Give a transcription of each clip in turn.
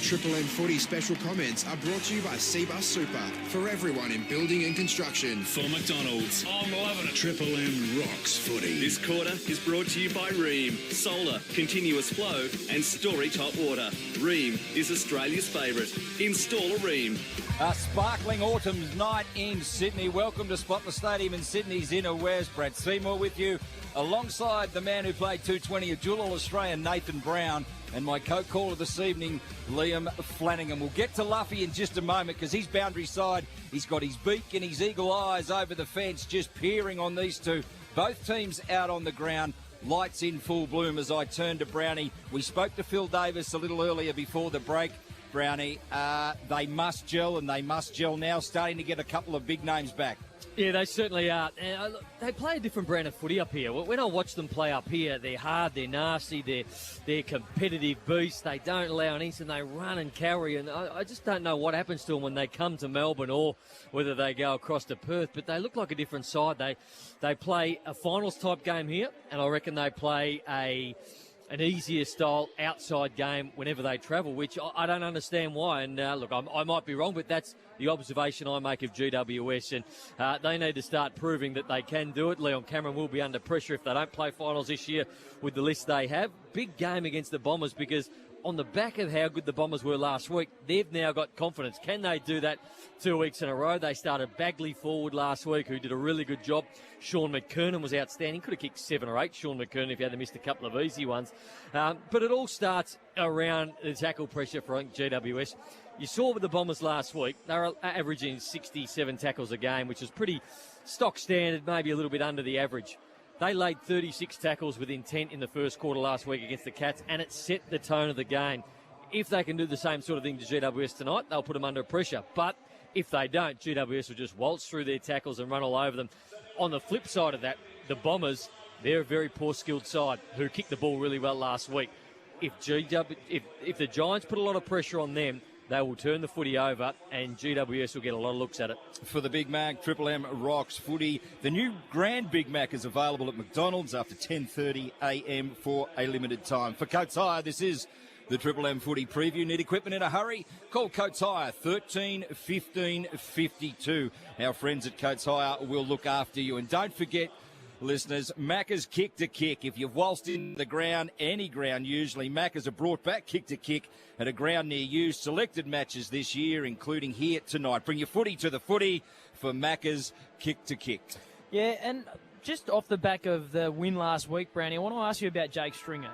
Triple M Footy special comments are brought to you by Cbus Super, for everyone in building and construction. For McDonald's, I'm loving it. Triple M rocks footy. This quarter is brought to you by Ream, solar, continuous flow and storage hot water. Ream is Australia's favourite. Install a Ream. A sparkling autumn's night in Sydney. Welcome to Spotless Stadium in Sydney's inner west. Brad Seymour with you, alongside the man who played 220, a dual All-Australian, Nathan Brown, and my co-caller this evening, Liam Flanagan. We'll get to Luffy in just a moment because he's boundary side. He's got his beak and his eagle eyes over the fence, just peering on these two. Both teams out on the ground. Lights in full bloom as I turn to Brownie. We spoke to Phil Davis a little earlier before the break. Brownie, they must gel, and they must gel now, starting to get a couple of big names back. Yeah, they certainly are. And they play a different brand of footy up here. When I watch them play up here, they're hard, they're nasty, they're competitive beasts. They don't allow an inch, and they run and carry. And I just don't know what happens to them when they come to Melbourne or whether they go across to Perth. But they look like a different side. They play a finals-type game here, and I reckon they play an easier style outside game whenever they travel, which I don't understand why. And look, I might be wrong, but that's the observation I make of GWS. And they need to start proving that they can do it. Leon Cameron will be under pressure if they don't play finals this year with the list they have. Big game against the Bombers, because on the back of how good the Bombers were last week, they've now got confidence. Can they do that 2 weeks in a row? They started Bagley forward last week, who did a really good job. Sean McKernan was outstanding. Could have kicked 7 or 8, Sean McKernan, if he hadn't missed a couple of easy ones. But it all starts around the tackle pressure for GWS. You saw with the Bombers last week, they were averaging 67 tackles a game, which is pretty stock standard, maybe a little bit under the average. They laid 36 tackles with intent in the first quarter last week against the Cats, and it set the tone of the game. If they can do the same sort of thing to GWS tonight, they'll put them under pressure. But if they don't, GWS will just waltz through their tackles and run all over them. On the flip side of that, the Bombers, they're a very poor skilled side who kicked the ball really well last week. If the Giants put a lot of pressure on them, they will turn the footy over, and GWS will get a lot of looks at it. For the Big Mac, Triple M rocks footy. The new Grand Big Mac is available at McDonald's after 10:30 a.m. for a limited time. For Coates Hire, this is the Triple M footy preview. Need equipment in a hurry? Call Coates Hire 13 15 52. Our friends at Coates Hire will look after you. And don't forget, listeners, Macca's Kick to Kick. If you've waltzed in the ground, any ground usually, Macca's have brought back Kick to Kick at a ground near you. Selected matches this year, including here tonight. Bring your footy to the footy for Macca's Kick to Kick. Yeah, and just off the back of the win last week, Brownie, I want to ask you about Jake Stringer.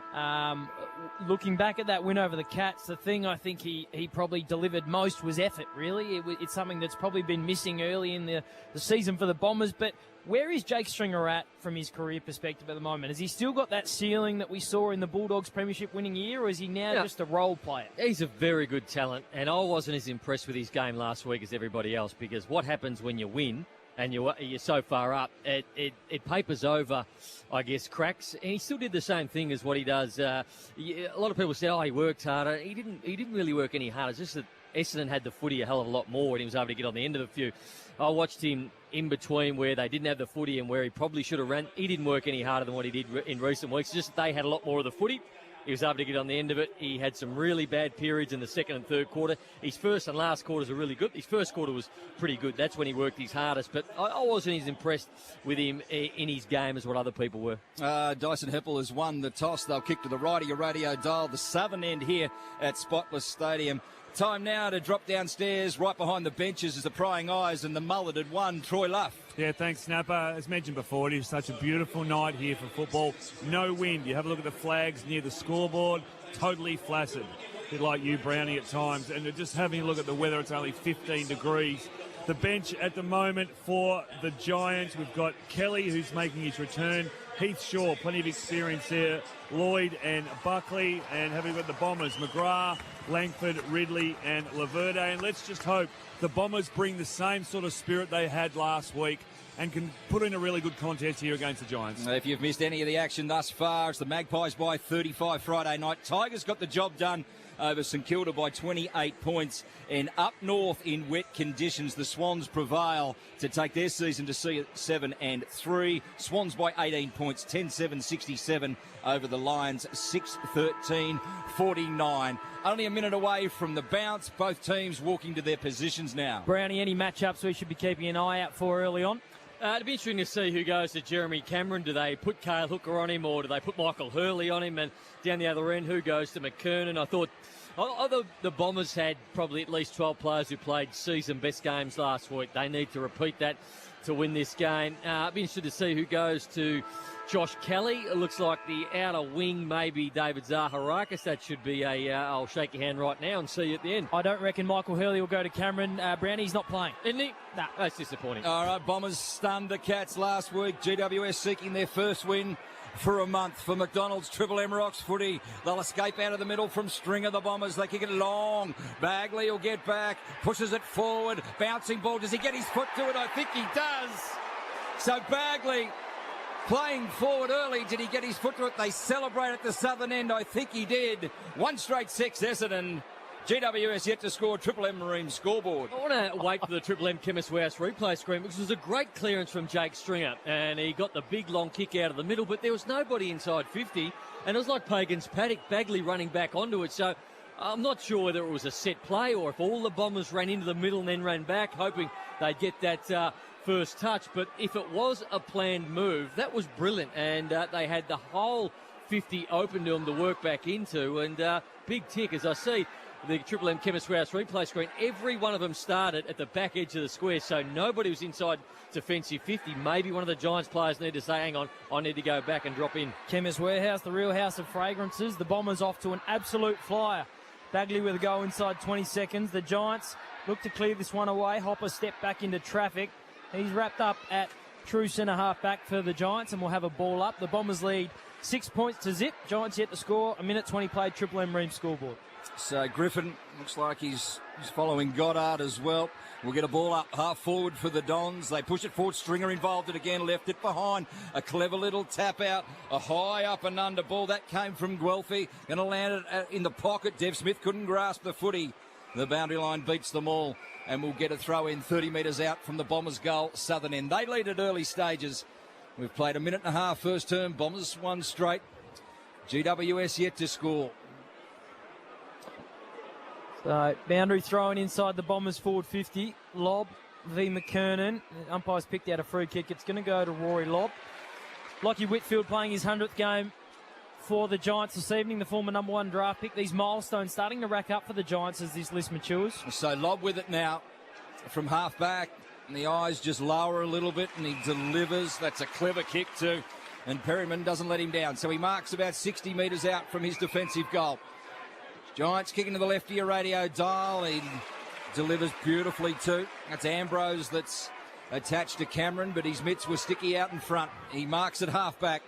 Looking back at that win over the Cats, the thing I think he probably delivered most was effort, really. It's something that's probably been missing early in the season for the Bombers. But where is Jake Stringer at from his career perspective at the moment? Has he still got that ceiling that we saw in the Bulldogs premiership winning year, or is he now just a role player? He's a very good talent, and I wasn't as impressed with his game last week as everybody else, because what happens when you win and you're so far up, it papers over, I guess, cracks. And he still did the same thing as what he does. A lot of people said, he worked harder. He didn't really work any harder. It's just that Essendon had the footy a hell of a lot more, and he was able to get on the end of a few. I watched him in between where they didn't have the footy and where he probably should have ran. He didn't work any harder than what he did in recent weeks. Just that they had a lot more of the footy. He was able to get on the end of it. He had some really bad periods in the second and third quarter. His first and last quarters are really good. His first quarter was pretty good. That's when he worked his hardest. But I wasn't as impressed with him in his game as what other people were. Dyson Heppel has won the toss. They'll kick to the right of your radio dial, the southern end here at Spotless Stadium. Time now to drop downstairs. Right behind the benches is the prying eyes and the mulleted one, Troy Luff. Yeah, thanks, Snapper. As mentioned before, it is such a beautiful night here for football. No wind. You have a look at the flags near the scoreboard. Totally flaccid. A bit like you, Brownie, at times. And just having a look at the weather, it's only 15 degrees. The bench at the moment for the Giants, we've got Kelly, who's making his return. Heath Shaw, plenty of experience there. Lloyd and Buckley. And having got the Bombers, McGrath, Langford, Ridley and Laverde. And let's just hope the Bombers bring the same sort of spirit they had last week and can put in a really good contest here against the Giants. If you've missed any of the action thus far, it's the Magpies by 35 Friday night. Tigers got the job done over St Kilda by 28 points. And up north in wet conditions, the Swans prevail to take their season to 7-3. Swans by 18 points, 10-7-67 over the Lions, 6-13-49. Only a minute away from the bounce. Both teams walking to their positions now. Brownie, any matchups we should be keeping an eye out for early on? It'd be interesting to see who goes to Jeremy Cameron. Do they put Cale Hooker on him, or do they put Michael Hurley on him? And down the other end, who goes to McKernan? I thought the Bombers had probably at least 12 players who played season best games last week. They need to repeat that to win this game. I'd be interested to see who goes to Josh Kelly. It looks like the outer wing, maybe David Zaharakis. That should be I'll shake your hand right now and see you at the end. I don't reckon Michael Hurley will go to Cameron. Brownie's not playing. Isn't he? Nah. That's disappointing. All right, Bombers stunned the Cats last week. GWS seeking their first win for a month for McDonald's. Triple M Rocks footy. They'll escape out of the middle from Stringer, the Bombers. They kick it long. Bagley will get back, pushes it forward. Bouncing ball. Does he get his foot to it? I think he does. So Bagley playing forward early. Did he get his foot to it? They celebrate at the southern end. I think he did. 1 straight 6, Essendon. GWS yet to score. Triple M Marine scoreboard. I want to wait for the Triple M Chemist Warehouse replay screen, which was a great clearance from Jake Stringer, and he got the big long kick out of the middle, but there was nobody inside 50, and it was like Pagan's paddock, Bagley running back onto it. So I'm not sure whether it was a set play or if all the Bombers ran into the middle and then ran back, hoping they'd get that first touch. But if it was a planned move, that was brilliant, and they had the whole 50 open to them to work back into, and big tick as I see the Triple M Chemist Warehouse replay screen. Every one of them started at the back edge of the square, so nobody was inside defensive 50. Maybe one of the Giants players need to say, hang on, I need to go back and drop in. Chemist Warehouse, the real house of fragrances. The Bombers off to an absolute flyer. Bagley with a goal inside 20 seconds. The Giants look to clear this one away. Hopper stepped back into traffic. He's wrapped up at true centre half back for the Giants, and will have a ball up. The Bombers lead 6 points to zip. Giants yet to score. A minute 20 played. Triple M Ream scoreboard. So Griffin looks like he's following Goddard as well. We'll get a ball up half forward for the Dons. They push it forward. Stringer involved it again. Left it behind. A clever little tap out. A high up and under ball. That came from Guelphy. Going to land it in the pocket. Dev Smith couldn't grasp the footy. The boundary line beats them all. And we'll get a throw in 30 metres out from the Bombers' goal, southern end. They lead at early stages. We've played a minute and a half first term. Bombers 1 straight. GWS yet to score. So, boundary thrown inside the Bombers forward 50. Lob v McKernan. Umpires picked out a free kick. It's going to go to Rory Lobb. Lockie Whitfield playing his 100th game for the Giants this evening, the former number 1 draft pick. These milestones starting to rack up for the Giants as this list matures. So Lobb with it now from half back. And the eyes just lower a little bit, and he delivers. That's a clever kick too. And Perryman doesn't let him down. So he marks about 60 metres out from his defensive goal. Giants kicking to the left of your radio dial. He delivers beautifully too. That's Ambrose that's attached to Cameron, but his mitts were sticky out in front. He marks at half-back.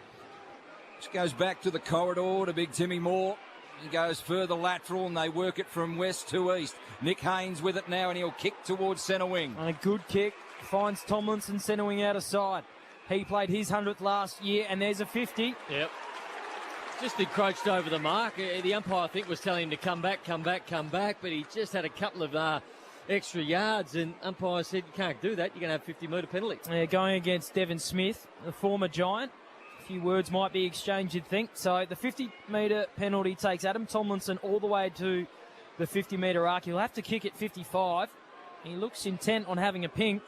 Just goes back to the corridor to big Timmy Moore. He goes further lateral, and they work it from west to east. Nick Haynes with it now, and he'll kick towards centre wing. And a good kick. Finds Tomlinson centre wing out of side. He played his 100th last year, and there's a 50. Yep. Just encroached over the mark. The umpire, I think, was telling him to come back, but he just had a couple of extra yards, and umpire said, you can't do that. You're going to have a 50-metre penalty. Going against Devon Smith, the former Giant. A few words might be exchanged, you'd think. So the 50-metre penalty takes Adam Tomlinson all the way to the 50-metre arc. He'll have to kick at 55. He looks intent on having a pink.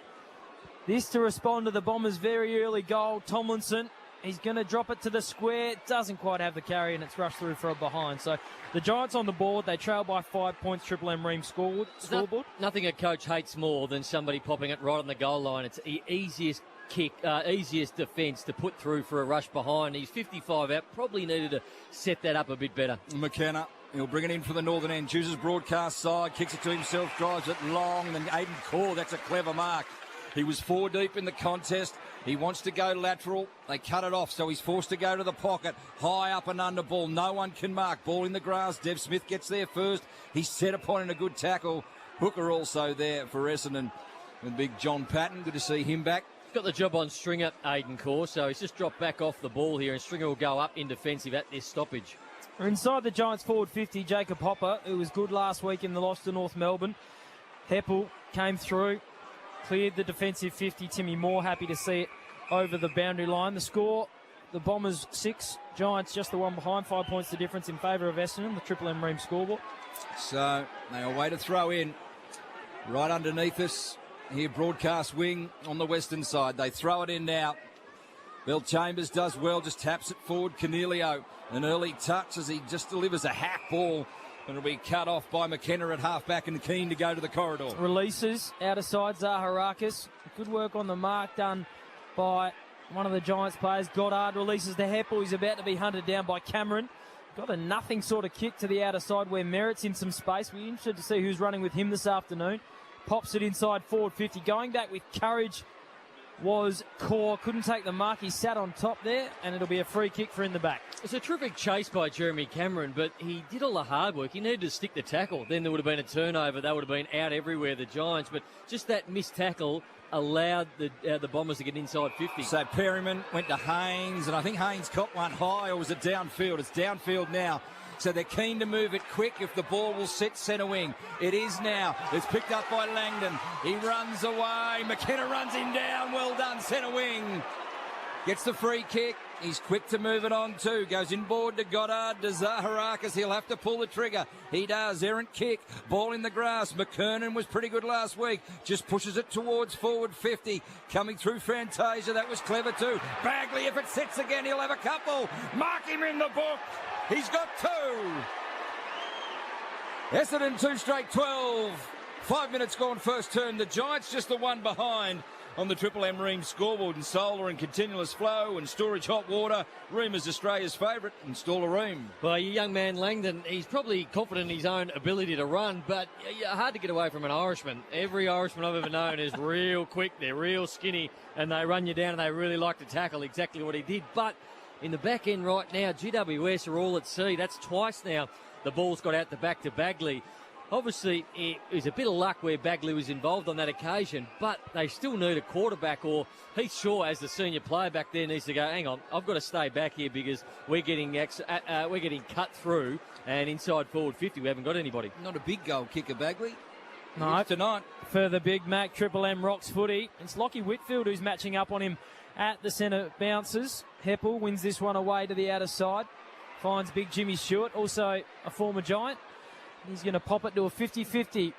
This to respond to the Bombers' very early goal. Tomlinson, he's going to drop it to the square. Doesn't quite have the carry, and it's rushed through for a behind. So the Giants on the board. They trail by 5 points. Triple M Ream scoreboard. Nothing a coach hates more than somebody popping it right on the goal line. It's the easiest kick, easiest defence to put through for a rush behind. He's 55 out. Probably needed to set that up a bit better. McKenna, he'll bring it in for the northern end. Chooses broadcast side, kicks it to himself, drives it long, and then Aiden Core. That's a clever mark. He was 4 deep in the contest. He wants to go lateral. They cut it off, so he's forced to go to the pocket. High up and under ball. No one can mark. Ball in the grass. Dev Smith gets there first. He's set upon in a good tackle. Hooker also there for Essendon. And big John Patton. Good to see him back. Got the job on Stringer, Aiden Core, so he's just dropped back off the ball here, and Stringer will go up in defensive at this stoppage. We're inside the Giants forward 50, Jacob Hopper, who was good last week in the loss to North Melbourne. Heppel came through, cleared the defensive 50. Timmy Moore happy to see it over the boundary line. The score, the Bombers 6, Giants just the one behind, 5 points the difference in favour of Essendon, the Triple M Ream scoreboard. So they away to throw in right underneath us here, broadcast wing on the western side. They throw it in now. Bill Chambers does well, just taps it forward. Cornelio, an early touch as he just delivers a hack ball. And it'll be cut off by McKenna at half-back and keen to go to the corridor. Releases out of side, Zaharakis. Good work on the mark done by one of the Giants players. Goddard releases to Heppel. He's about to be hunted down by Cameron. Got a nothing sort of kick to the outer side where Merritt's in some space. We're interested to see who's running with him this afternoon. Pops it inside forward 50. Going back with courage was Core. Couldn't take the mark. He sat on top there, and it'll be a free kick for in the back. It's a terrific chase by Jeremy Cameron, but he did all the hard work. He needed to stick the tackle. Then there would have been a turnover. They would have been out everywhere, the Giants. But just that missed tackle allowed the Bombers to get inside 50. So Perryman went to Haynes, and I think Haynes caught one high, or was it downfield? It's downfield now. So they're keen to move it quick if the ball will sit centre wing. It is now. It's picked up by Langdon. He runs away. McKenna runs him down. Well done, centre wing. Gets the free kick. He's quick to move it on too. Goes inboard to Goddard, to Zaharakis. He'll have to pull the trigger. He does. Errant kick. Ball in the grass. McKernan was pretty good last week. Just pushes it towards forward 50. Coming through Fantasia. That was clever too. Bagley, if it sits again, he'll have a couple. Mark him in the book. He's got 2. Essendon 2 straight 12. 5 minutes gone first turn. The Giants just the one behind on the Triple M Ream scoreboard. And solar and continuous flow and storage hot water. Ream is Australia's favourite. Install a Ream. Well, your young man Langdon, he's probably confident in his own ability to run, but hard to get away from an Irishman. Every Irishman I've ever known is real quick. They're real skinny, and they run you down, and they really like to tackle. Exactly what he did. But in the back end right now, GWS are all at sea. That's twice now the ball's got out the back to Bagley. Obviously, it was a bit of luck where Bagley was involved on that occasion, but they still need a quarterback, or Heath Shaw, as the senior player back there, needs to go, hang on, I've got to stay back here because we're getting cut through, and inside forward 50, we haven't got anybody. Not a big goal kicker, Bagley. No, tonight. For the Big Mac, Triple M rocks footy. It's Lockie Whitfield who's matching up on him at the centre bounces. Heppel wins this one away to the outer side. Finds big Jimmy Stewart, also a former Giant. He's going to pop it to a 50-50.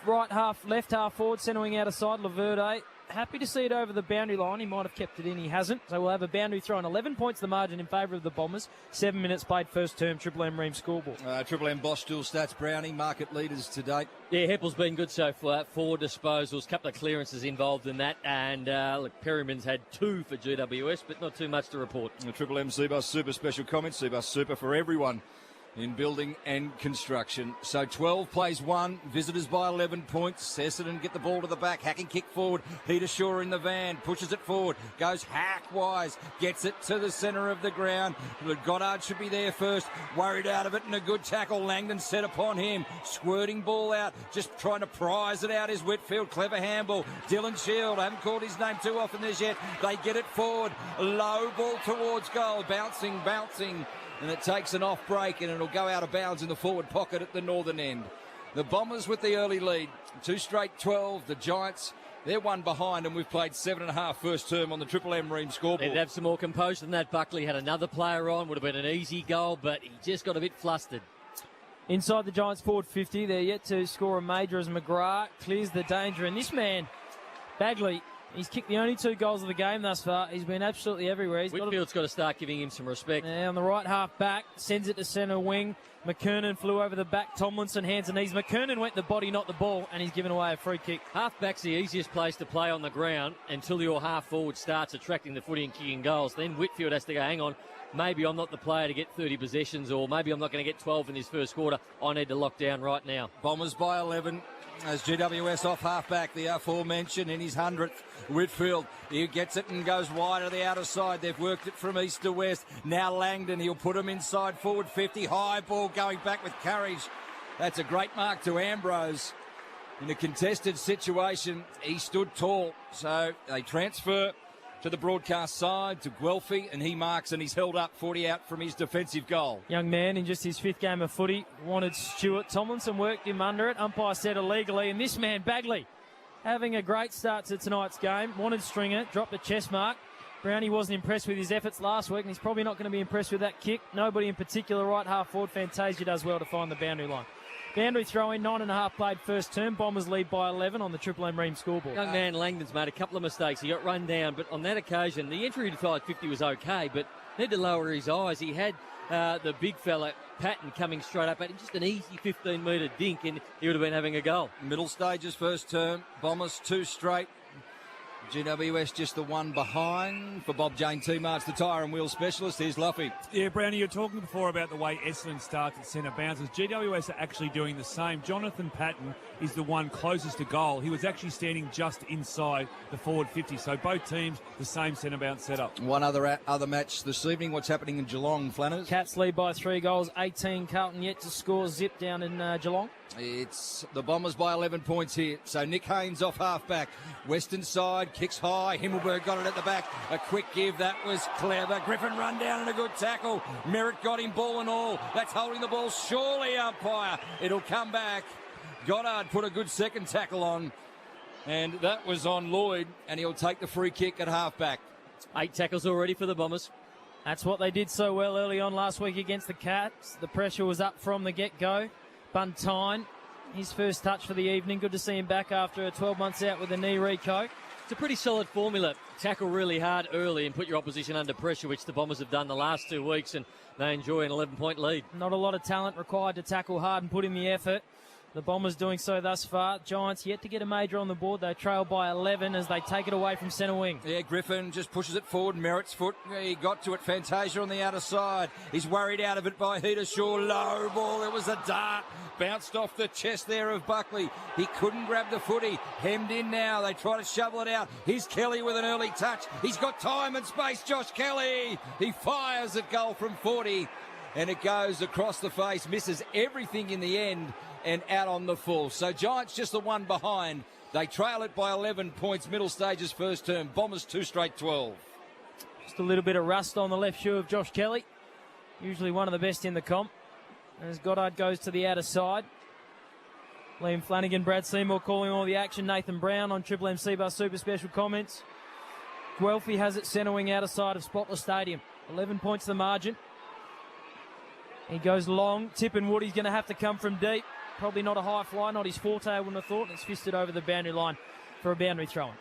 Right half, left half forward, centering outer side. Laverde, happy to see it over the boundary line. He might have kept it in, he hasn't. So we'll have a boundary throw on 11 points the margin in favour of the Bombers. 7 minutes played first term, Triple M Ream scoreboard. Triple M Bosch dual stats, Brownie, market leaders to date. Yeah, Heppel's been good so far. 4 disposals, couple of clearances involved in that. And look, Perryman's had 2 for GWS, but not too much to report. The Triple M Seabus Super special comments. Seabus Super for everyone in building and construction. So 12 plays 1, visitors by 11 points. Essendon get the ball to the back, hacking kick forward. Peter Shaw in the van, pushes it forward, goes hack-wise, gets it to the centre of the ground. Goddard should be there first, worried out of it, and a good tackle. Langdon set upon him, squirting ball out, just trying to prize it out is Whitfield. Clever handball. Dylan Shield, I haven't called his name too often this yet. They get it forward, low ball towards goal, bouncing. And it takes an off break, and it'll go out of bounds in the forward pocket at the northern end. The Bombers with the early lead. 2 straight 12. The Giants, they're one behind, and we've played 7.5 first term on the Triple M Ream scoreboard. They'd have some more composure than that. Buckley had another player on. Would have been an easy goal, but he just got a bit flustered. Inside the Giants forward 50. They're yet to score a major as McGrath clears the danger. And this man, Bagley, he's kicked the only 2 goals of the game thus far. He's been absolutely everywhere. Whitfield's got to start giving him some respect. Yeah, on the right half back, sends it to centre wing. McKernan flew over the back. Tomlinson, hands and knees. McKernan went the body, not the ball, and he's given away a free kick. Half-back's the easiest place to play on the ground until your half-forward starts attracting the footy and kicking goals. Then Whitfield has to go, hang on, maybe I'm not the player to get 30 possessions, or maybe I'm not going to get 12 in this first quarter. I need to lock down right now. Bombers by 11. As GWS off half-back, the aforementioned in his 100th. Whitfield, he gets it and goes wide to the outer side. They've worked it from east to west. Now Langdon, he'll put him inside forward 50. High ball going back with courage. That's a great mark to Ambrose. In a contested situation, he stood tall. So they transfer to the broadcast side, to Guelphy, and he marks and he's held up 40 out from his defensive goal. Young man in just his 5th game of footy wanted Stuart. Tomlinson worked him under it. Umpire said illegally. And this man, Bagley, having a great start to tonight's game. Wanted Stringer, dropped a chest mark. Brownie wasn't impressed with his efforts last week, and he's probably not going to be impressed with that kick. Nobody in particular. Right half forward, Fantasia does well to find the boundary line. Boundary throw in, 9.5 played first term. Bombers lead by 11 on the Triple M Ream scoreboard. Young man Langdon's made a couple of mistakes. He got run down, but on that occasion, the entry to 550 was okay, but need to lower his eyes. He had the big fella, Patton, coming straight up at him. Just an easy 15-metre dink, and he would have been having a goal. Middle stages first term. Bombers 2 straight. GWS just the one behind. For Bob Jane T-Marts, the tyre and wheel specialist. Here's Luffy. Yeah, Brownie, you were talking before about the way Essendon starts at centre bounces. GWS are actually doing the same. Jonathan Patton is the one closest to goal. He was actually standing just inside the forward 50. So both teams, the same centre bounce setup. One other match this evening. What's happening in Geelong, Flanners? Cats lead by 3 goals, 18. Carlton yet to score. Zip down in Geelong. It's the Bombers by 11 points here. So Nick Haynes off half-back. Western side, kicks high. Himmelberg got it at the back. A quick give. That was clever. Griffin run down and a good tackle. Merritt got him, ball and all. That's holding the ball. Surely, umpire. It'll come back. Goddard put a good second tackle on. And that was on Lloyd. And he'll take the free kick at half-back. 8 tackles already for the Bombers. That's what they did so well early on last week against the Cats. The pressure was up from the get-go. Buntine, his first touch for the evening. Good to see him back after 12 months out with a knee reco. It's a pretty solid formula. Tackle really hard early and put your opposition under pressure, which the Bombers have done the last 2 weeks, and they enjoy an 11-point lead. Not a lot of talent required to tackle hard and put in the effort. The Bombers doing so thus far. Giants yet to get a major on the board. They trail by 11 as they take it away from centre wing. Yeah, Griffin just pushes it forward. Merritt's foot. He got to it. Fantasia on the outer side. He's worried out of it by Heatershaw. Low ball. It was a dart. Bounced off the chest there of Buckley. He couldn't grab the footy. Hemmed in now. They try to shovel it out. Here's Kelly with an early touch. He's got time and space. Josh Kelly. He fires at goal from 40. And it goes across the face. Misses everything in the end. And out on the full. So Giants just the one behind. They trail it by 11 points. Middle stages first term. Bombers 2 straight 12. Just a little bit of rust on the left shoe of Josh Kelly. Usually one of the best in the comp. As Goddard goes to the outer side. Liam Flanagan, Brad Seymour calling all the action. Nathan Brown on Triple M C-Bus Super Special comments. Guelphy has it centre wing outer side of Spotless Stadium. 11 points the margin. He goes long. Tip and Woody's going to have to come from deep. Probably not a high fly, not his forte, I wouldn't have thought. And it's fisted over the boundary line for a boundary throw-in.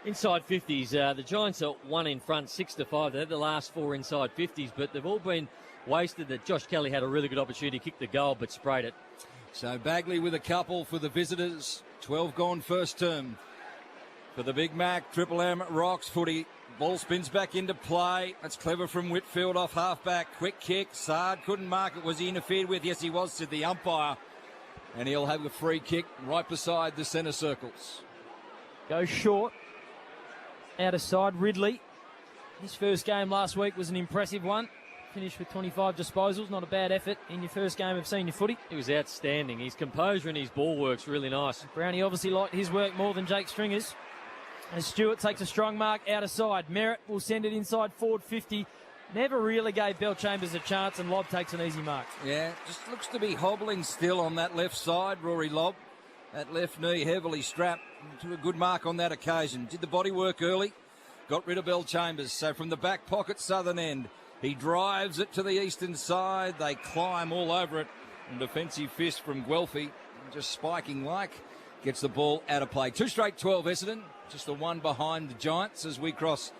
Inside 50s, the Giants are 1 in front, 6-5. They had the last 4 inside 50s, but they've all been wasted. That Josh Kelly had a really good opportunity to kick the goal, but sprayed it. So Bagley with a couple for the visitors. 12 gone first term. For the Big Mac, Triple M rocks footy. Ball spins back into play. That's clever from Whitfield off half-back. Quick kick. Sard couldn't mark it. Was he interfered with? Yes, he was, said the umpire. And he'll have a free kick right beside the centre circles. Goes short. Outer side, Ridley. His first game last week was an impressive one. Finished with 25 disposals. Not a bad effort in your first game of senior footy. He was outstanding. His composure and his ball work's really nice. Brownie obviously liked his work more than Jake Stringer's. As Stewart takes a strong mark outer side. Merritt will send it inside forward 50. Never really gave Bell Chambers a chance, and Lobb takes an easy mark. Yeah, just looks to be hobbling still on that left side, Rory Lobb. That left knee heavily strapped. To a good mark on that occasion. Did the body work early. Got rid of Bell Chambers. So from the back pocket, southern end, he drives it to the eastern side. They climb all over it. And defensive fist from Guelphy, just spiking like, gets the ball out of play. 2 straight 12, Essendon. Just the one behind the Giants as we cross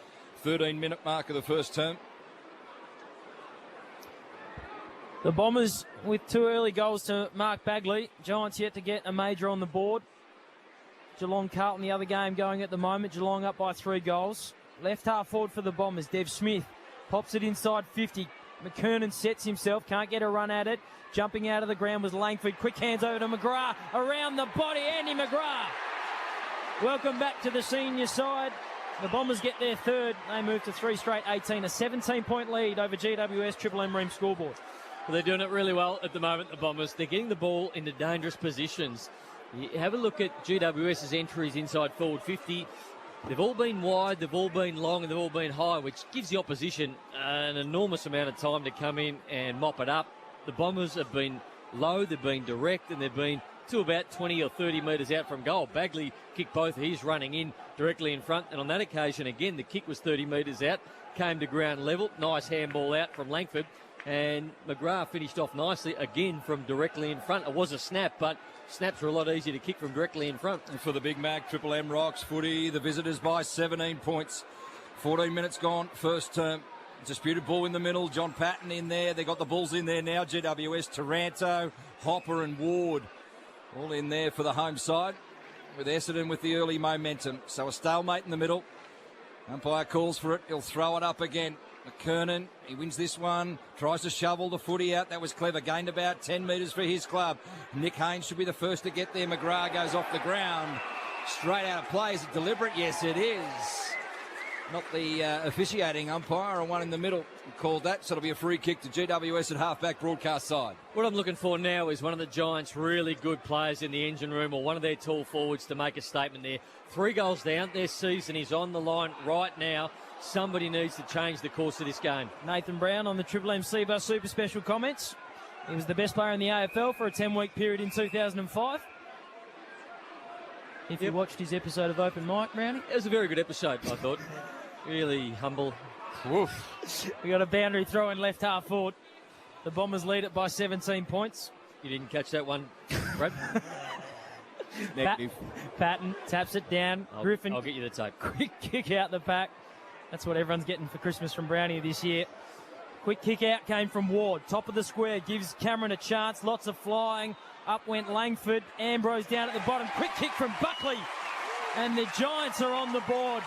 13-minute mark of the first term. The Bombers with 2 early goals to Mark Bagley. Giants yet to get a major on the board. Geelong Carlton, the other game going at the moment. Geelong up by 3 goals. Left half forward for the Bombers. Dev Smith pops it inside 50. McKernan sets himself, can't get a run at it. Jumping out of the ground was Langford. Quick hands over to McGrath. Around the body, Andy McGrath. Welcome back to the senior side. The Bombers get their 3rd. They move to 3 straight 18. A 17-point lead over GWS Triple M Ream scoreboard. Well, they're doing it really well at the moment, the Bombers. They're getting the ball into dangerous positions. You have a look at GWS's entries inside forward 50. They've all been wide, they've all been long, and they've all been high, which gives the opposition an enormous amount of time to come in and mop it up. The Bombers have been low, they've been direct, and they've been to about 20 or 30 metres out from goal. Bagley kicked both his running in directly in front, and on that occasion, again, the kick was 30 metres out, came to ground level. Nice handball out from Langford, and McGrath finished off nicely, again, from directly in front. It was a snap, but snaps are a lot easier to kick from directly in front. And for the Big Mac, Triple M Rocks footy, the visitors by 17 points. 14 minutes gone, first term. Disputed ball in the middle, John Patton in there. They got the Bulls in there now, GWS, Taranto, Hopper and Ward. All in there for the home side, with Essendon with the early momentum. So a stalemate in the middle. Umpire calls for it. He'll throw it up again. McKernan, he wins this one, tries to shovel the footy out. That was clever. Gained about 10 metres for his club. Nick Haynes should be the first to get there. McGrath goes off the ground. Straight out of play. Is it deliberate? Yes, it is. Not the officiating umpire, and one in the middle called that, so it'll be a free kick to GWS at halfback broadcast side. What I'm looking for now is one of the Giants' really good players in the engine room, or one of their tall forwards to make a statement there. 3 goals down, their season is on the line right now. Somebody needs to change the course of this game. Nathan Brown on the Triple M Seabus Super Special comments. He was the best player in the AFL for a 10-week period in 2005. If you watched his episode of Open Mic, Brownie. It was a very good episode, I thought. Really humble. Woof. We got a boundary throw in left half forward. The Bombers lead it by 17 points. You didn't catch that one, Brad? Negative. Patton taps it down. Griffin. I'll get you the tape. Quick kick out the back. That's what everyone's getting for Christmas from Brownie this year. Quick kick out came from Ward. Top of the square gives Cameron a chance. Lots of flying. Up went Langford. Ambrose down at the bottom. Quick kick from Buckley. And the Giants are on the board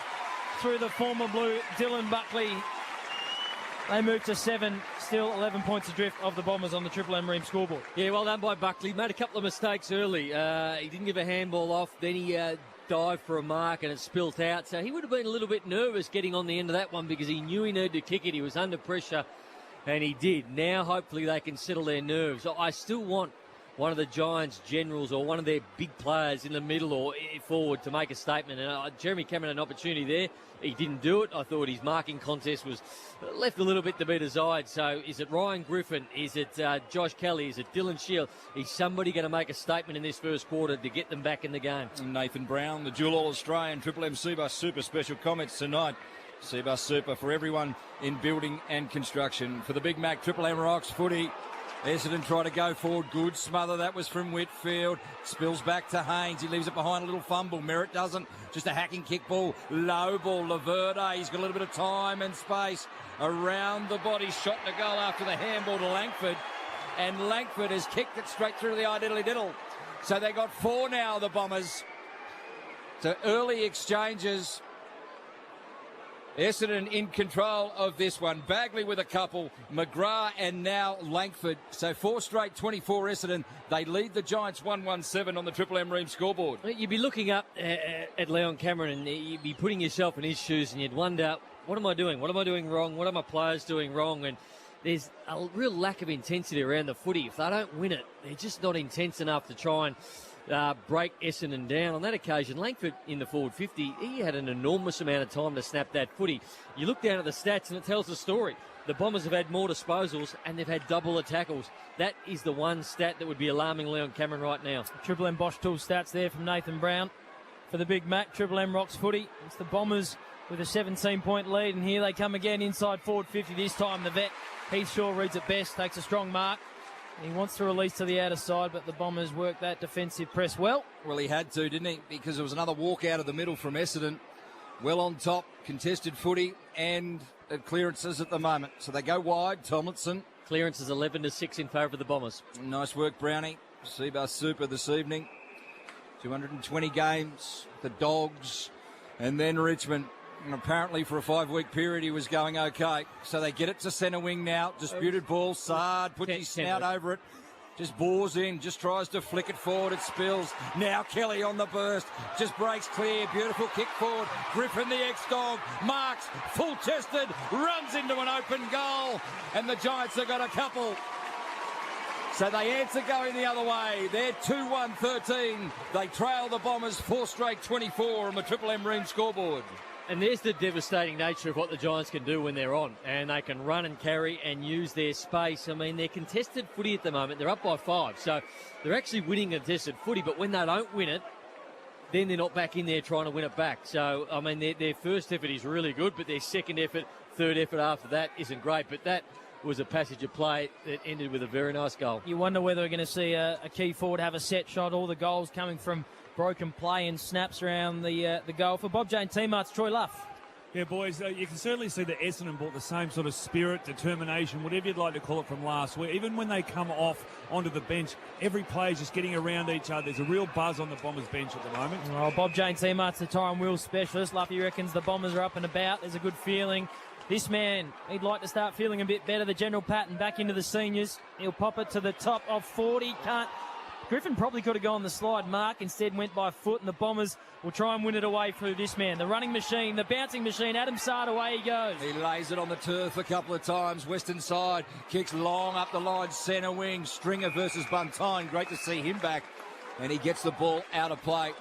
through the former Blue, Dylan Buckley. They move to 7, still 11 points adrift of the Bombers on the Triple M Ream scoreboard. Yeah, well done by Buckley. Made a couple of mistakes early. He didn't give a handball off. Then he dived for a mark and it spilt out. So he would have been a little bit nervous getting on the end of that one because he knew he needed to kick it. He was under pressure and he did. Now hopefully they can settle their nerves. I still want one of the Giants' generals or one of their big players in the middle or forward to make a statement. And Jeremy Cameron had an opportunity there. He didn't do it. I thought his marking contest was left a little bit to be desired. So is it Ryan Griffin? Is it Josh Kelly? Is it Dylan Shield? Is somebody going to make a statement in this first quarter to get them back in the game? Nathan Brown, the dual All-Australian, Triple M Seabus Super special comments tonight. Seabus Super for everyone in building and construction. For the Big Mac, Triple M Rocks footy. Essendon try to go forward. Good smother. That was from Whitfield. Spills back to Haynes. He leaves it behind a little fumble. Merritt doesn't. Just a hacking kick ball. Low ball. Laverde. He's got a little bit of time and space around the body. Shot to goal after the handball to Langford. And Langford has kicked it straight through the diddly-diddle. So they got 4 now, the Bombers. So early exchanges. Essendon in control of this one. Bagley with a couple, McGrath and now Langford. So 4 straight, 24 Essendon. They lead the Giants 1-1-7 on the Triple M Ream scoreboard. You'd be looking up at Leon Cameron and you'd be putting yourself in his shoes and you'd wonder, what am I doing? What am I doing wrong? What are my players doing wrong? And there's a real lack of intensity around the footy. If they don't win it, they're just not intense enough to try and break Essendon down. On that occasion, Langford in the forward 50, he had an enormous amount of time to snap that footy. You look down at the stats and it tells the story. The Bombers have had more disposals and they've had double the tackles. That is the one stat that would be alarming Leon Cameron right now. Triple M Bosch Tool stats there from Nathan Brown. For the Big Mac, Triple M Rocks footy. It's the Bombers with a 17-point lead, and here they come again inside forward 50. This time the vet, Heath Shaw, reads it best, takes a strong mark. He wants to release to the outer side, but the Bombers work that defensive press well. Well, he had to, didn't he? Because there was another walk out of the middle from Essendon. Well on top, contested footy and clearances at the moment. So they go wide, Tomlinson. Clearance is 11-6 in favour of the Bombers. Nice work, Brownie. Seabus Super this evening. 220 games, the Dogs, and then Richmond. And apparently for a 5-week period he was going okay. So they get it to centre wing now. Disputed ball. Saad puts his snout over it. Just bores in. Just tries to flick it forward. It spills. Now Kelly on the burst. Just breaks clear. Beautiful kick forward. Griffin, the ex-Dog, marks. Full-chested. Runs into an open goal. And the Giants have got a couple. So they answer going the other way. They're 2-1-13. They trail the Bombers 4 straight 24 on the Triple M Ream scoreboard. And there's the devastating nature of what the Giants can do when they're on. And they can run and carry and use their space. I mean, they're contested footy at the moment. They're up by 5. So they're actually winning contested footy. But when they don't win it, then they're not back in there trying to win it back. So, I mean, their first effort is really good, but their second effort, third effort after that isn't great. But that was a passage of play that ended with a very nice goal. You wonder whether we're going to see a key forward have a set shot. All the goals coming from broken play and snaps around the goal. For Bob Jane teammates, Troy Luff. Yeah, boys, you can certainly see that Essendon brought the same sort of spirit, determination, whatever you'd like to call it, from last week. Even when they come off onto the bench, every player's just getting around each other. There's a real buzz on the Bombers bench at the moment. Well, Bob Jane teammates, the tyre and wheel specialist. Luffy reckons the Bombers are up and about. There's a good feeling. This man, he'd like to start feeling a bit better. The general pattern back into the seniors. He'll pop it to the top of 40. Can't. Griffin probably could have gone the slide mark, instead went by foot, and the Bombers will try and win it away through this man. The running machine, the bouncing machine, Adam Sard, away he goes. He lays it on the turf a couple of times. Western side kicks long up the line, centre wing. Stringer versus Buntine. Great to see him back. And he gets the ball out of play.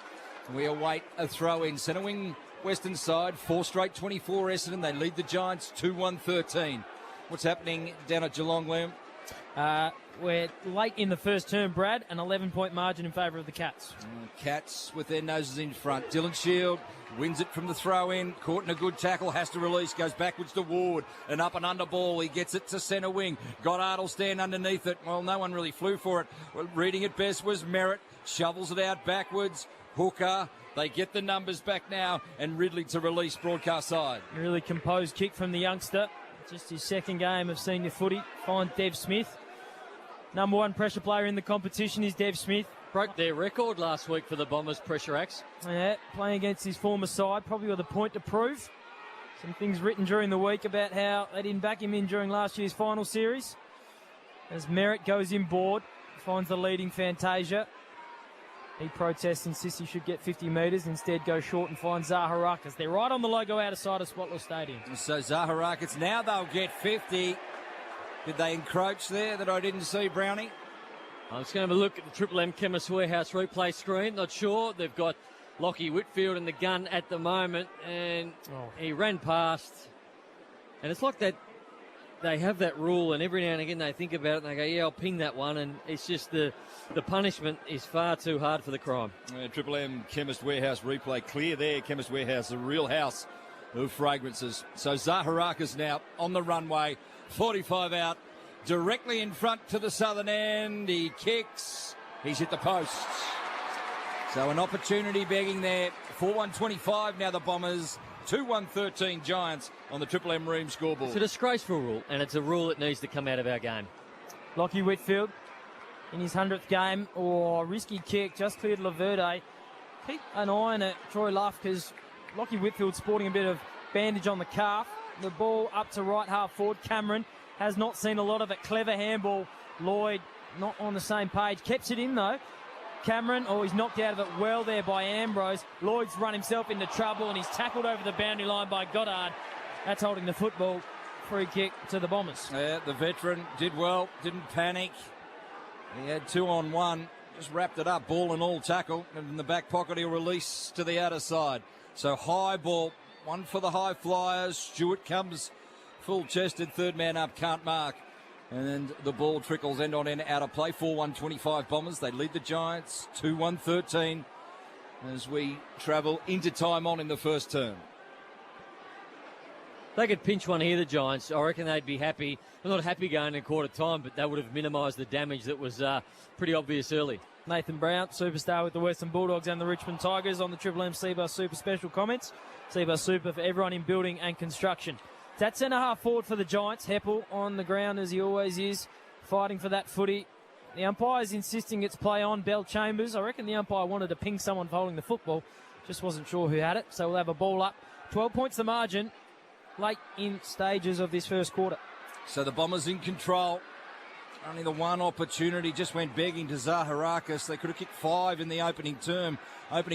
We await a throw in. Centre wing, Western side, 4 straight 24 Essendon. They lead the Giants 2-1-13. What's happening down at Geelong, Liam? We're late in the first term, Brad. An 11-point margin in favour of the Cats. Cats with their noses in front. Dylan Shield wins it from the throw-in. Caught in a good tackle. Has to release. Goes backwards to Ward. An up and under ball. He gets it to centre wing. Goddard stand underneath it. Well, no one really flew for it. Well, reading it best was Merritt. Shovels it out backwards. Hooker. They get the numbers back now. And Ridley to release broadcast side. A really composed kick from the youngster. Just his second game of senior footy. Find Dev Smith. Number 1 pressure player in the competition is Dev Smith. Broke their record last week for the Bombers pressure acts. Yeah, playing against his former side, probably with a point to prove. Some things written during the week about how they didn't back him in during last year's final series. As Merritt goes inboard, finds the leading Fantasia. He protests, insists he should get 50 metres, instead goes short and finds Zaharakis. They're right on the logo out of sight of Spotless Stadium. So Zaharakis, now they'll get 50. Did they encroach there that I didn't see, Brownie? I'm just going to have a look at the Triple M Chemist Warehouse replay screen. Not sure. They've got Lockie Whitfield in the gun at the moment, and he ran past. And it's like that. They have that rule, and every now and again they think about it and they go, yeah, I'll ping that one. And it's just the punishment is far too hard for the crime. Triple M Chemist Warehouse replay clear there. Chemist Warehouse, a real house of fragrances. So Zaharakis now on the runway. 45 out, directly in front to the southern end. He kicks. He's hit the post. So an opportunity begging there. 4-1-25 now the Bombers. 2-1-13 Giants on the Triple M Ream scoreboard. It's a disgraceful rule, and it's a rule that needs to come out of our game. Lockie Whitfield in his 100th game. Risky kick, just cleared Laverde. Keep an eye on it, Troy Luff, because Lockie Whitfield sporting a bit of bandage on the calf. The ball up to right half forward. Cameron has not seen a lot of it. Clever handball. Lloyd not on the same page. Keeps it in though. Cameron, he's knocked out of it well there by Ambrose. Lloyd's run himself into trouble and he's tackled over the boundary line by Goddard. That's holding the football. Free kick to the Bombers. Yeah, the veteran did well. Didn't panic. He had 2-on-1. Just wrapped it up. Ball and all tackle. And in the back pocket he'll release to the outer side. So high ball. One for the high flyers. Stewart comes full-chested, third man up, can't mark. And the ball trickles end on end out of play. 4-1-25 Bombers. They lead the Giants 2-1-13 as we travel into time on in the first term. They could pinch one here, the Giants. I reckon they'd be happy. Well, not happy going in quarter time, but they would have minimised the damage that was pretty obvious early. Nathan Brown, superstar with the Western Bulldogs and the Richmond Tigers on the Triple M Seabus Super special comments. Seabus Super for everyone in building and construction. That centre-half forward for the Giants. Heppel on the ground as he always is, fighting for that footy. The umpire's insisting it's play on. Bell Chambers, I reckon the umpire wanted to ping someone for holding the football. Just wasn't sure who had it, so we'll have a ball up. 12 points the margin, late in stages of this first quarter. So the Bombers in control. Only the one opportunity, just went begging to Zaharakis. They could have kicked 5 in the opening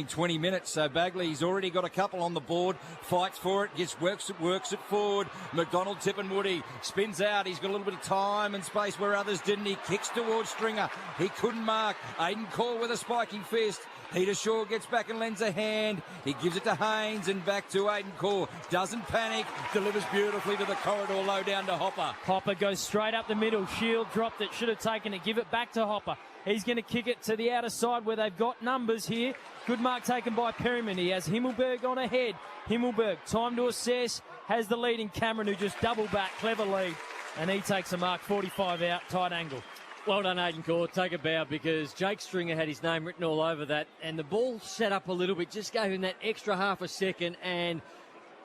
20 minutes. So Bagley's already got a couple on the board, fights for it, works it forward. McDonald, Tippenwoody spins out. He's got a little bit of time and space where others didn't. He kicks towards Stringer. He couldn't mark. Aiden Call with a spiking fist. Peter Shaw gets back and lends a hand. He gives it to Haynes and back to Aiden Core. Doesn't panic. Delivers beautifully to the corridor, low down to Hopper. Hopper goes straight up the middle. Shield dropped it. Should have taken it. Give it back to Hopper. He's going to kick it to the outer side where they've got numbers here. Good mark taken by Perryman. He has Himmelberg on ahead. Himmelberg, time to assess. Has the lead in Cameron, who just double back. Clever lead. And he takes a mark 45 out, tight angle. Well done, Aiden Core. Take a bow, because Jake Stringer had his name written all over that, and the ball set up a little bit, just gave him that extra half a second, and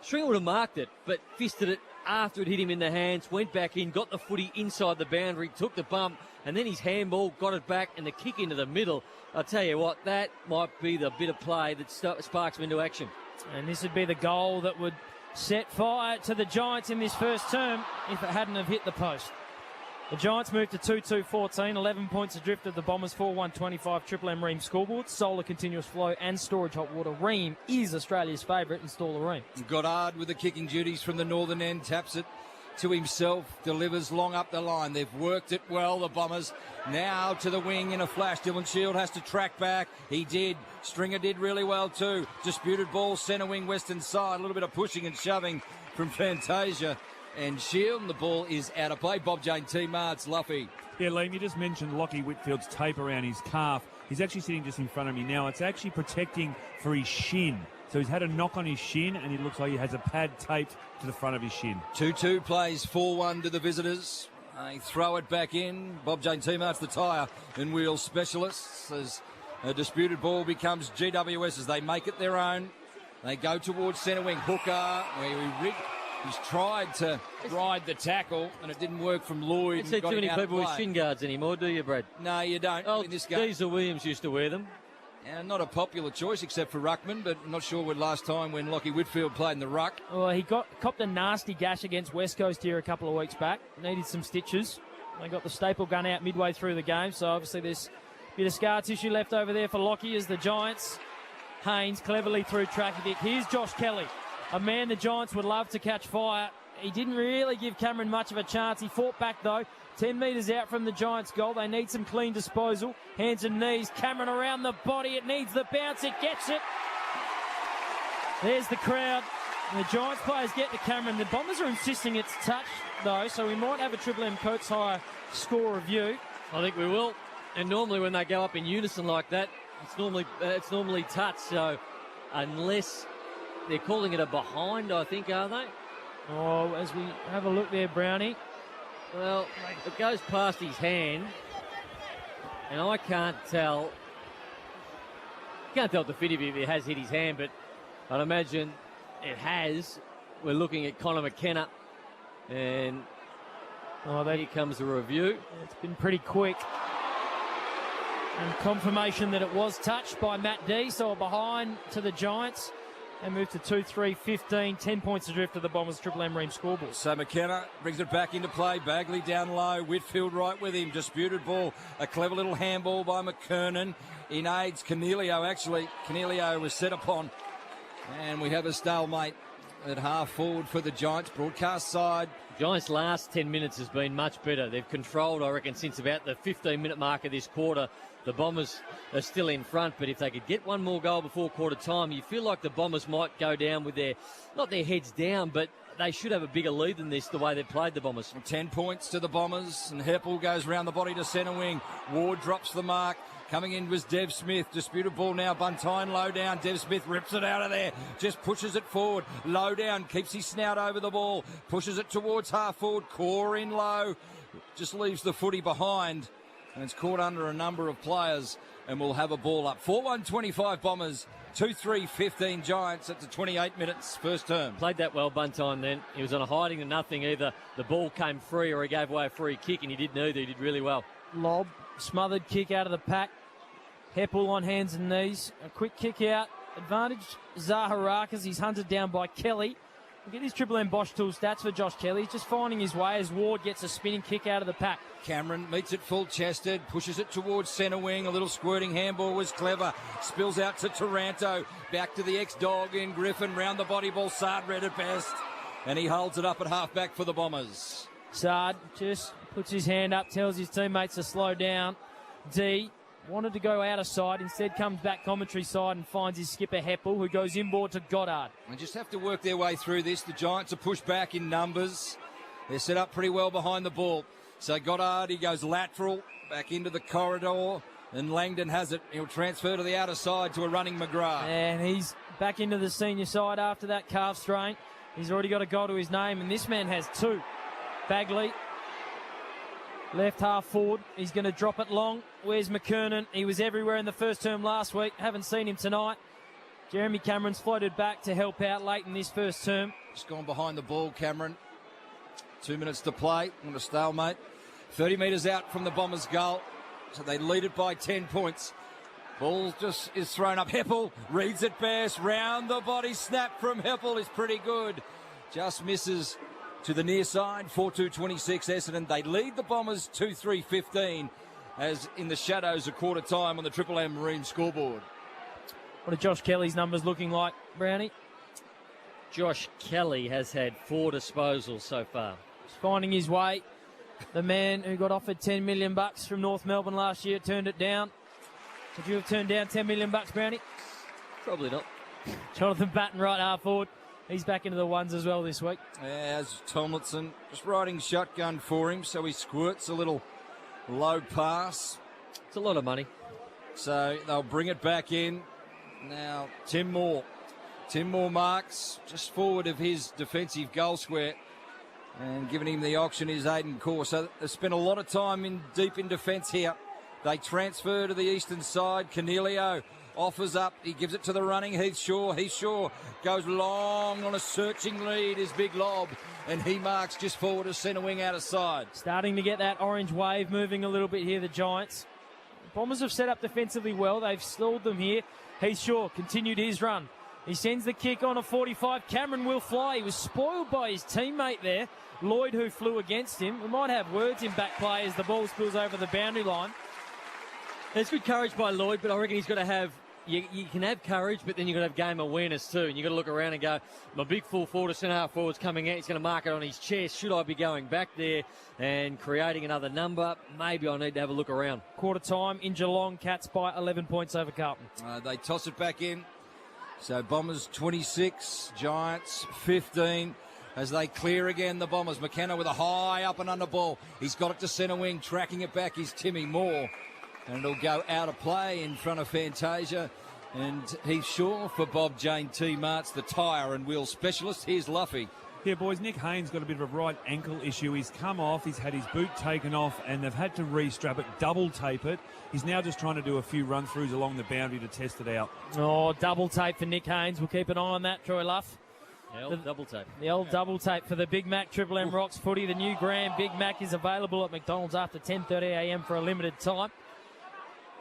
Stringer would have marked it, but fisted it after it hit him in the hands, went back in, got the footy inside the boundary, took the bump, and then his handball got it back, and the kick into the middle. I'll tell you what, that might be the bit of play that sparks him into action. And this would be the goal that would set fire to the Giants in this first term if it hadn't have hit the post. The Giants moved to 2-2-14, 11 points adrift of the Bombers, 4-1-25 Triple M Ream scoreboard. Solar continuous flow and storage hot water. Ream is Australia's favourite. Install a Ream. Goddard with the kicking duties from the northern end, taps it to himself, delivers long up the line. They've worked it well, the Bombers. Now to the wing in a flash. Dylan Shield has to track back. He did. Stringer did really well too. Disputed ball, centre wing, western side. A little bit of pushing and shoving from Fantasia and Shield, and the ball is out of play. Bob Jane T. Martz, Luffy. Yeah, Liam, you just mentioned Lockie Whitfield's tape around his calf. He's actually sitting just in front of me now. It's actually protecting for his shin. So he's had a knock on his shin, and it looks like he has a pad taped to the front of his shin. 2-2 plays 4-1 to the visitors. They throw it back in. Bob Jane T. Martz, the tyre and wheel specialists, as a disputed ball becomes GWS as they make it their own. They go towards centre wing. Hooker, where he's tried to ride the tackle, and it didn't work from Lloyd. You don't see too many people with shin guards anymore, do you, Brad? No, you don't. Oh, in this game. Diesel Williams used to wear them. Not a popular choice except for Ruckman, but I'm not sure when last time when Lockie Whitfield played in the ruck. Well, he copped a nasty gash against West Coast here a couple of weeks back. Needed some stitches. They got the staple gun out midway through the game, so obviously there's a bit of scar tissue left over there for Lockie as the Giants. Haynes cleverly through tracking it. Here's Josh Kelly, a man the Giants would love to catch fire. He didn't really give Cameron much of a chance. He fought back though. 10 metres out from the Giants' goal. They need some clean disposal. Hands and knees. Cameron around the body. It needs the bounce. It gets it. There's the crowd. And the Giants players get to Cameron. The Bombers are insisting it's touched though, so we might have a Triple M Coates Hire score review. I think we will. And normally when they go up in unison like that, it's normally touch. So unless they're calling it a behind, I think, are they? Oh, as we have a look there, Brownie. Well, it goes past his hand, and I can't tell. Can't tell definitively if it has hit his hand, but I'd imagine it has. We're looking at Connor McKenna, and here comes the review. It's been pretty quick. And confirmation that it was touched by Matt D, so a behind to the Giants. And move to 2-3-15, 10 points adrift of the Bombers Triple M Ream scoreboard. So McKenna brings it back into play. Bagley down low. Whitfield right with him. Disputed ball. A clever little handball by McKernan. In aids Cornelio, actually. Cornelio was set upon. And we have a stalemate at half forward for the Giants. Broadcast side. Giants' last 10 minutes has been much better. They've controlled, I reckon, since about the 15-minute mark of this quarter. The Bombers are still in front, but if they could get one more goal before quarter time, you feel like the Bombers might go down with not their heads down, but they should have a bigger lead than this, the way they've played the Bombers. 10 points to the Bombers, and Heppel goes round the body to centre wing. Ward drops the mark. Coming in was Dev Smith. Disputed ball now. Buntine low down. Dev Smith rips it out of there. Just pushes it forward. Low down. Keeps his snout over the ball. Pushes it towards half forward. Core in low. Just leaves the footy behind. And it's caught under a number of players. And we'll have a ball up. 4-1-25 Bombers. 2-3-15 Giants at the 28 minutes first term. Played that well, Buntine then. He was on a hiding to nothing. Either the ball came free or he gave away a free kick, and he didn't either. He did really well. Lob. Smothered kick out of the pack. Heppel on hands and knees. A quick kick out. Advantage Zaharakis. He's hunted down by Kelly. Look at his Triple M Bosch Tool stats for Josh Kelly. He's just finding his way as Ward gets a spinning kick out of the pack. Cameron meets it full-chested, pushes it towards centre wing. A little squirting handball was clever. Spills out to Taranto. Back to the ex-dog in Griffin. Round the body ball. Sard read at best. And he holds it up at half-back for the Bombers. Sard just puts his hand up, tells his teammates to slow down. D wanted to go out of side, instead comes back commentary side and finds his skipper Heppel, who goes inboard to Goddard. They just have to work their way through this. The Giants are pushed back in numbers. They're set up pretty well behind the ball. So Goddard, he goes lateral, back into the corridor, and Langdon has it. He'll transfer to the outer side to a running McGrath. And he's back into the senior side after that calf strain. He's already got a goal to his name, and this man has two. Bagley, left half forward. He's going to drop it long. Where's McKernan? He was everywhere in the first term last week. Haven't seen him tonight. Jeremy Cameron's floated back to help out late in this first term. Just gone behind the ball, Cameron. 2 minutes to play on a stalemate. 30 metres out from the Bombers' goal. So they lead it by 10 points. Ball just is thrown up. Heppel reads it best. Round the body snap from Heppel is pretty good. Just misses to the near side. 4-2-26 Essendon. They lead the Bombers 2-3-15 as in the shadows a quarter time on the Triple M Marine scoreboard. What are Josh Kelly's numbers looking like, Brownie? Josh Kelly has had 4 disposals so far. He's finding his way. The man who got offered $10 million from North Melbourne last year turned it down. Would you have turned down $10 million, Brownie? Probably not. Jonathan Batten, right half forward. He's back into the ones as well this week. As Tomlinson just riding shotgun for him, so he squirts a little low pass. It's a lot of money. So they'll bring it back in. Now, Tim Moore. Tim Moore marks just forward of his defensive goal square. And giving him the auction is Aidan Core. So they spent a lot of time deep in defence here. They transfer to the eastern side. Cornelio offers up. He gives it to the running Heath Shaw. Heath Shaw goes long on a searching lead. His big lob. And he marks just forward to centre wing out of side. Starting to get that orange wave moving a little bit here, the Giants. Bombers have set up defensively well. They've stalled them here. Heath Shaw continued his run. He sends the kick on a 45. Cameron will fly. He was spoiled by his teammate there, Lloyd, who flew against him. We might have words in back play as the ball spills over the boundary line. There's good courage by Lloyd, but I reckon he's got to have... You can have courage, but then you've got to have game awareness too. And you've got to look around and go, my big full forward, centre-half forward's coming out. He's going to mark it on his chest. Should I be going back there and creating another number? Maybe I need to have a look around. Quarter time in Geelong. Cats by 11 points over Carlton. They toss it back in. So Bombers 26, Giants 15. As they clear again, the Bombers. McKenna with a high up and under ball. He's got it to centre wing. Tracking it back is Timmy Moore. And it'll go out of play in front of Fantasia. And Heath Shaw for Bob Jane T. Martz, the tyre and wheel specialist. Here's Luffy. Yeah, boys, Nick Haynes got a bit of a right ankle issue. He's come off, he's had his boot taken off, and they've had to re-strap it, double tape it. He's now just trying to do a few run-throughs along the boundary to test it out. Oh, double tape for Nick Haynes. We'll keep an eye on that, Troy Luff. The old double tape. The old double tape for the Big Mac Triple M Rocks footy. The new Grand Big Mac is available at McDonald's after 10:30am for a limited time.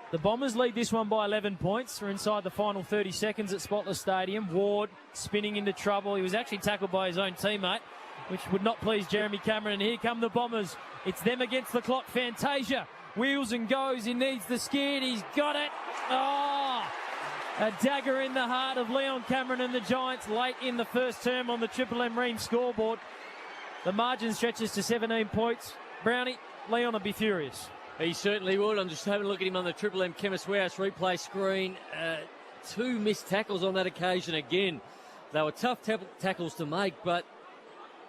The Bombers lead this one by 11 points. We're inside the final 30 seconds at Spotless Stadium. Ward spinning into trouble. He was actually tackled by his own teammate, which would not please Jeremy Cameron. And here come the Bombers. It's them against the clock. Fantasia wheels and goes. He needs the skid. He's got it. Oh, a dagger in the heart of Leon Cameron and the Giants late in the first term on the Triple M Ream scoreboard. The margin stretches to 17 points. Brownie, Leon will be furious. He certainly would. I'm just having a look at him on the Triple M Chemist Warehouse replay screen. 2 missed tackles on that occasion again. They were tough tackles to make, but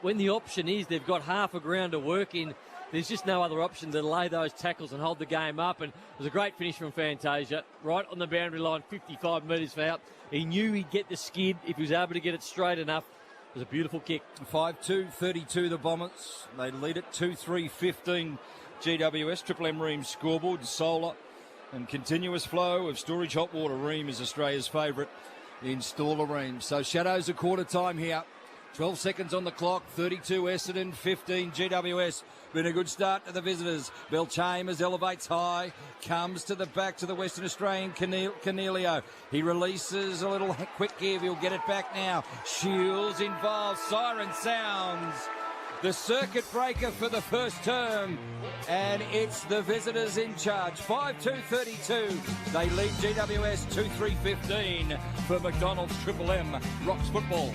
when the option is they've got half a ground to work in, there's just no other option to lay those tackles and hold the game up. And it was a great finish from Fantasia, right on the boundary line, 55 metres out. He knew he'd get the skid if he was able to get it straight enough. It was a beautiful kick. 5-2-32 the Bombers. They lead it 2-3-15 GWS. Triple M Ream scoreboard. Solar and continuous flow of storage hot water. Ream is Australia's favourite installer Ream. So shadows a quarter time here. 12 seconds on the clock. 32 Essendon, 15 GWS. Been a good start to the visitors. Bill Chambers elevates high, comes to the back to the Western Australian Cornelio. He releases a little quick give. He'll get it back now. Shields involved. Siren sounds. The circuit breaker for the first term, and it's the visitors in charge. 5-2-32. They lead GWS 2-3-15 for McDonald's Triple M Rocks Football.